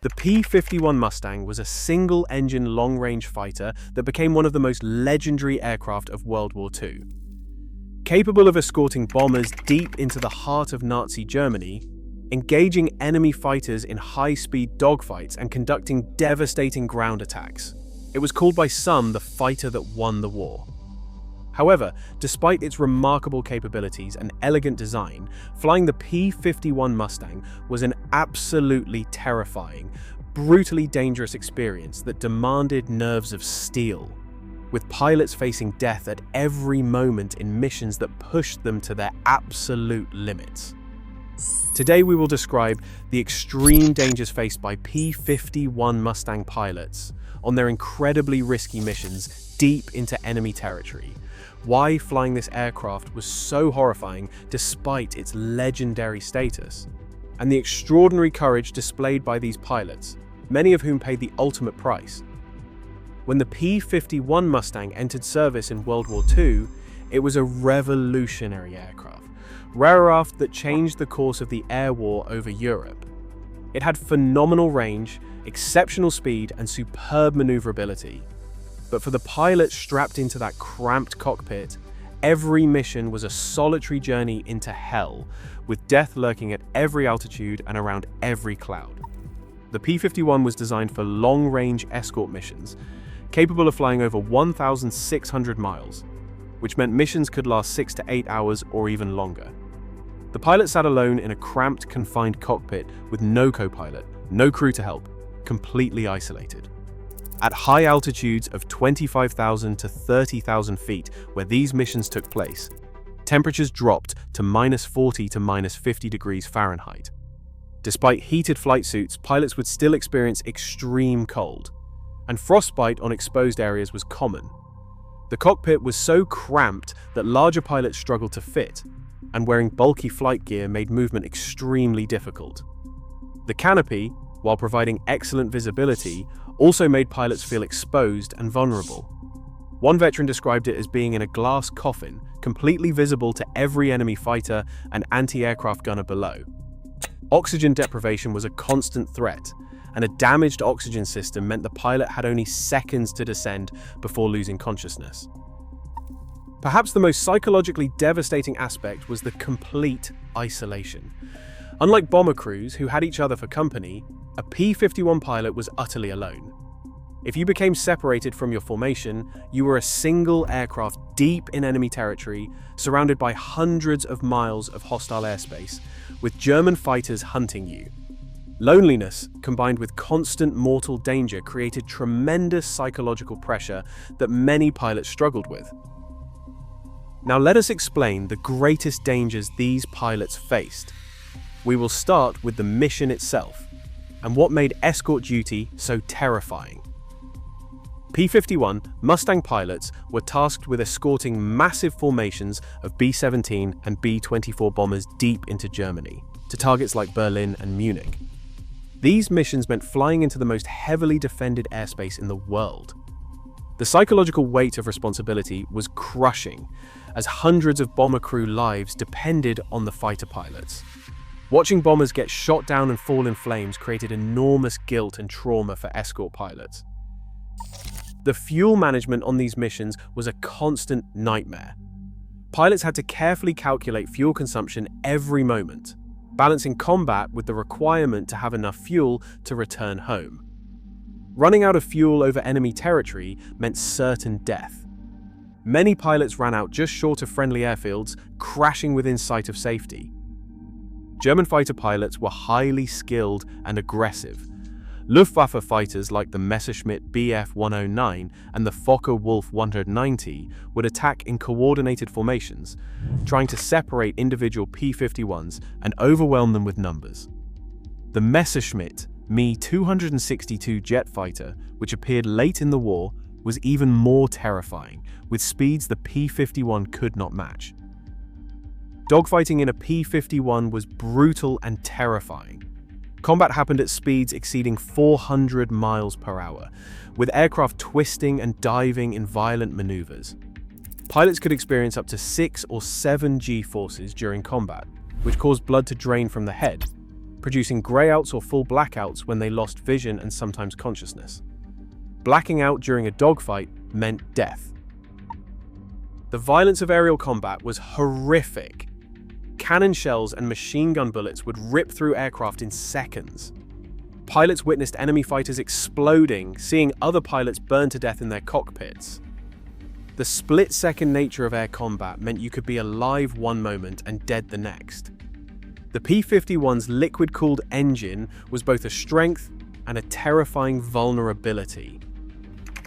The P-51 Mustang was a single-engine long-range fighter that became one of the most legendary aircraft of World War II. Capable of escorting bombers deep into the heart of Nazi Germany, engaging enemy fighters in high-speed dogfights and conducting devastating ground attacks, it was called by some the fighter that won the war. However, despite its remarkable capabilities and elegant design, flying the P-51 Mustang was an absolutely terrifying, brutally dangerous experience that demanded nerves of steel, with pilots facing death at every moment in missions that pushed them to their absolute limits. Today we will describe the extreme dangers faced by P-51 Mustang pilots on their incredibly risky missions deep into enemy territory, why flying this aircraft was so horrifying despite its legendary status, and the extraordinary courage displayed by these pilots, many of whom paid the ultimate price. When the P-51 Mustang entered service in World War II, it was a revolutionary aircraft that changed the course of the air war over Europe. It had phenomenal range, exceptional speed, and superb maneuverability. But for the pilot strapped into that cramped cockpit, every mission was a solitary journey into hell, with death lurking at every altitude and around every cloud. The P-51 was designed for long-range escort missions, capable of flying over 1,600 miles, which meant missions could last 6 to 8 hours or even longer. The pilot sat alone in a cramped, confined cockpit with no co-pilot, no crew to help, completely isolated. At high altitudes of 25,000 to 30,000 feet, where these missions took place, temperatures dropped to -40 to -50 degrees Fahrenheit. Despite heated flight suits, pilots would still experience extreme cold, and frostbite on exposed areas was common. The cockpit was so cramped that larger pilots struggled to fit, and wearing bulky flight gear made movement extremely difficult. The canopy, while providing excellent visibility, also made pilots feel exposed and vulnerable. One veteran described it as being in a glass coffin, completely visible to every enemy fighter and anti-aircraft gunner below. Oxygen deprivation was a constant threat, and a damaged oxygen system meant the pilot had only seconds to descend before losing consciousness. Perhaps the most psychologically devastating aspect was the complete isolation. Unlike bomber crews, who had each other for company, a P-51 pilot was utterly alone. If you became separated from your formation, you were a single aircraft deep in enemy territory, surrounded by hundreds of miles of hostile airspace, with German fighters hunting you. Loneliness, combined with constant mortal danger, created tremendous psychological pressure that many pilots struggled with. Now let us explain the greatest dangers these pilots faced. We will start with the mission itself, and what made escort duty so terrifying. P-51 Mustang pilots were tasked with escorting massive formations of B-17 and B-24 bombers deep into Germany, to targets like Berlin and Munich. These missions meant flying into the most heavily defended airspace in the world. The psychological weight of responsibility was crushing, as hundreds of bomber crew lives depended on the fighter pilots. Watching bombers get shot down and fall in flames created enormous guilt and trauma for escort pilots. The fuel management on these missions was a constant nightmare. Pilots had to carefully calculate fuel consumption every moment, balancing combat with the requirement to have enough fuel to return home. Running out of fuel over enemy territory meant certain death. Many pilots ran out just short of friendly airfields, crashing within sight of safety. German fighter pilots were highly skilled and aggressive. Luftwaffe fighters like the Messerschmitt Bf 109 and the Focke-Wulf 190 would attack in coordinated formations, trying to separate individual P-51s and overwhelm them with numbers. The Messerschmitt Me 262 jet fighter, which appeared late in the war, was even more terrifying, with speeds the P-51 could not match. Dogfighting in a P-51 was brutal and terrifying. Combat happened at speeds exceeding 400 miles per hour, with aircraft twisting and diving in violent maneuvers. Pilots could experience up to 6 or 7 G-forces during combat, which caused blood to drain from the head. producing grayouts or full blackouts when they lost vision and sometimes consciousness. Blacking out during a dogfight meant death. The violence of aerial combat was horrific. Cannon shells and machine gun bullets would rip through aircraft in seconds. Pilots witnessed enemy fighters exploding, seeing other pilots burn to death in their cockpits. The split-second nature of air combat meant you could be alive one moment and dead the next. The P-51's liquid-cooled engine was both a strength and a terrifying vulnerability.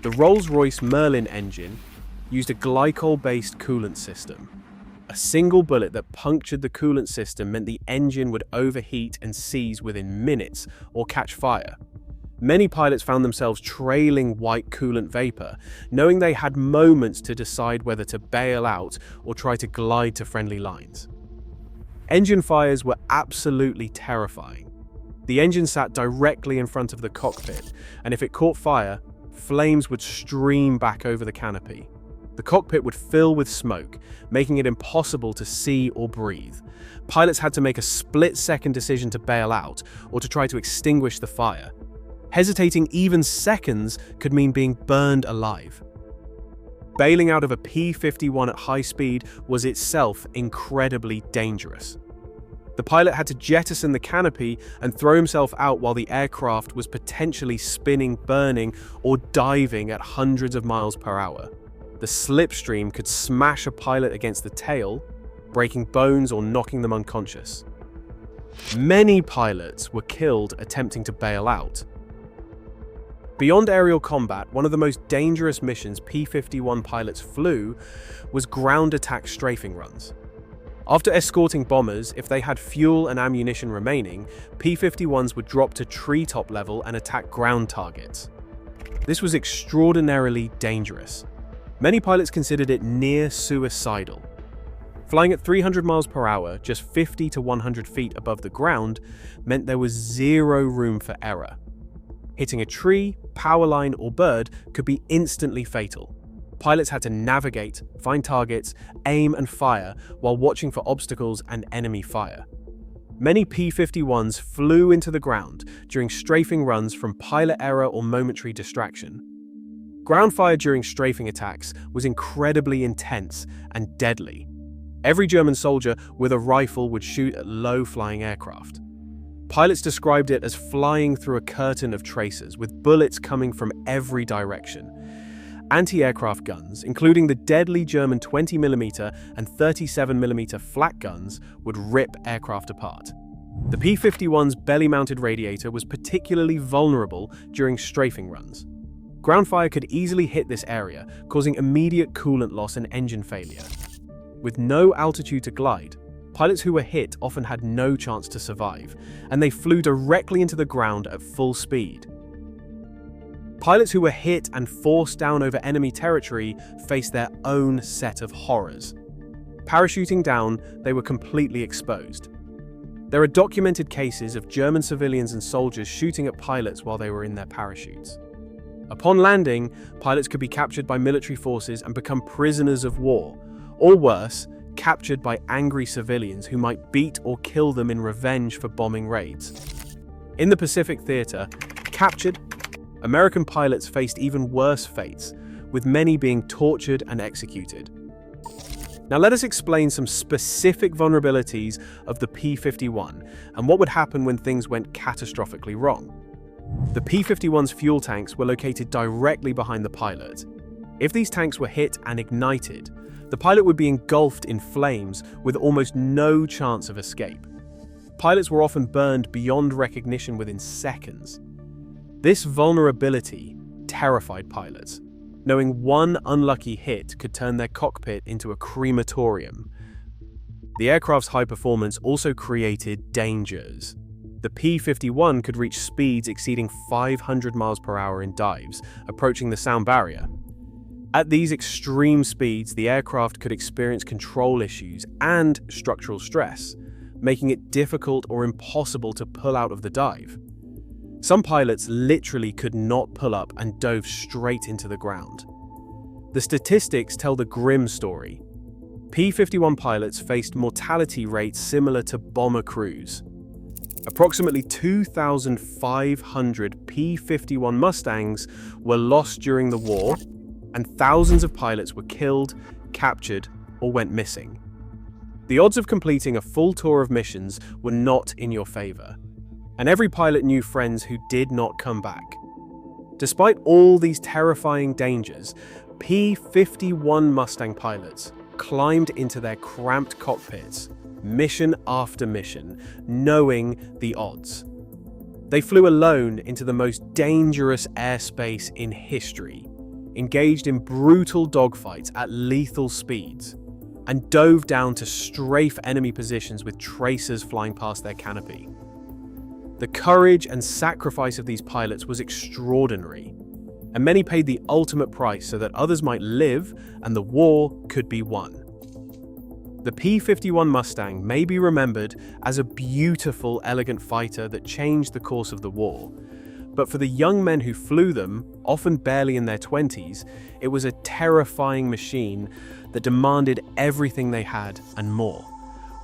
The Rolls-Royce Merlin engine used a glycol-based coolant system. A single bullet that punctured the coolant system meant the engine would overheat and seize within minutes or catch fire. Many pilots found themselves trailing white coolant vapor, knowing they had moments to decide whether to bail out or try to glide to friendly lines. Engine fires were absolutely terrifying. The engine sat directly in front of the cockpit, and if it caught fire, flames would stream back over the canopy. The cockpit would fill with smoke, making it impossible to see or breathe. Pilots had to make a split-second decision to bail out or to try to extinguish the fire. Hesitating even seconds could mean being burned alive. Bailing out of a P-51 at high speed was itself incredibly dangerous. The pilot had to jettison the canopy and throw himself out while the aircraft was potentially spinning, burning, or diving at hundreds of miles per hour. The slipstream could smash a pilot against the tail, breaking bones or knocking them unconscious. Many pilots were killed attempting to bail out. Beyond aerial combat, one of the most dangerous missions P-51 pilots flew was ground attack strafing runs. After escorting bombers, if they had fuel and ammunition remaining, P-51s would drop to treetop level and attack ground targets. This was extraordinarily dangerous. Many pilots considered it near suicidal. Flying at 300 miles per hour, just 50 to 100 feet above the ground, meant there was zero room for error. Hitting a tree, power line, or bird could be instantly fatal. Pilots had to navigate, find targets, aim and fire while watching for obstacles and enemy fire. Many P-51s flew into the ground during strafing runs from pilot error or momentary distraction. Ground fire during strafing attacks was incredibly intense and deadly. Every German soldier with a rifle would shoot at low-flying aircraft. Pilots described it as flying through a curtain of tracers, with bullets coming from every direction. Anti-aircraft guns, including the deadly German 20mm and 37mm flak guns, would rip aircraft apart. The P-51's belly-mounted radiator was particularly vulnerable during strafing runs. Ground fire could easily hit this area, causing immediate coolant loss and engine failure. With no altitude to glide, pilots who were hit often had no chance to survive, and they flew directly into the ground at full speed. Pilots who were hit and forced down over enemy territory faced their own set of horrors. Parachuting down, they were completely exposed. There are documented cases of German civilians and soldiers shooting at pilots while they were in their parachutes. Upon landing, pilots could be captured by military forces and become prisoners of war, or worse, captured by angry civilians who might beat or kill them in revenge for bombing raids. In the Pacific Theater, captured American pilots faced even worse fates, with many being tortured and executed. Now let us explain some specific vulnerabilities of the P-51 and what would happen when things went catastrophically wrong. The P-51's fuel tanks were located directly behind the pilot. If these tanks were hit and ignited, the pilot would be engulfed in flames with almost no chance of escape. Pilots were often burned beyond recognition within seconds. This vulnerability terrified pilots, knowing one unlucky hit could turn their cockpit into a crematorium. The aircraft's high performance also created dangers. The P-51 could reach speeds exceeding 500 miles per hour in dives, approaching the sound barrier. At these extreme speeds, the aircraft could experience control issues and structural stress, making it difficult or impossible to pull out of the dive. Some pilots literally could not pull up and dove straight into the ground. The statistics tell the grim story. P-51 pilots faced mortality rates similar to bomber crews. Approximately 2,500 P-51 Mustangs were lost during the war, and thousands of pilots were killed, captured, or went missing. The odds of completing a full tour of missions were not in your favor, and every pilot knew friends who did not come back. Despite all these terrifying dangers, P-51 Mustang pilots climbed into their cramped cockpits, mission after mission, knowing the odds. They flew alone into the most dangerous airspace in history, engaged in brutal dogfights at lethal speeds, and dove down to strafe enemy positions with tracers flying past their canopy. The courage and sacrifice of these pilots was extraordinary, and many paid the ultimate price so that others might live and the war could be won. The P-51 Mustang may be remembered as a beautiful, elegant fighter that changed the course of the war, but for the young men who flew them, often barely in their 20s, it was a terrifying machine that demanded everything they had and more,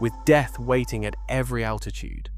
with death waiting at every altitude.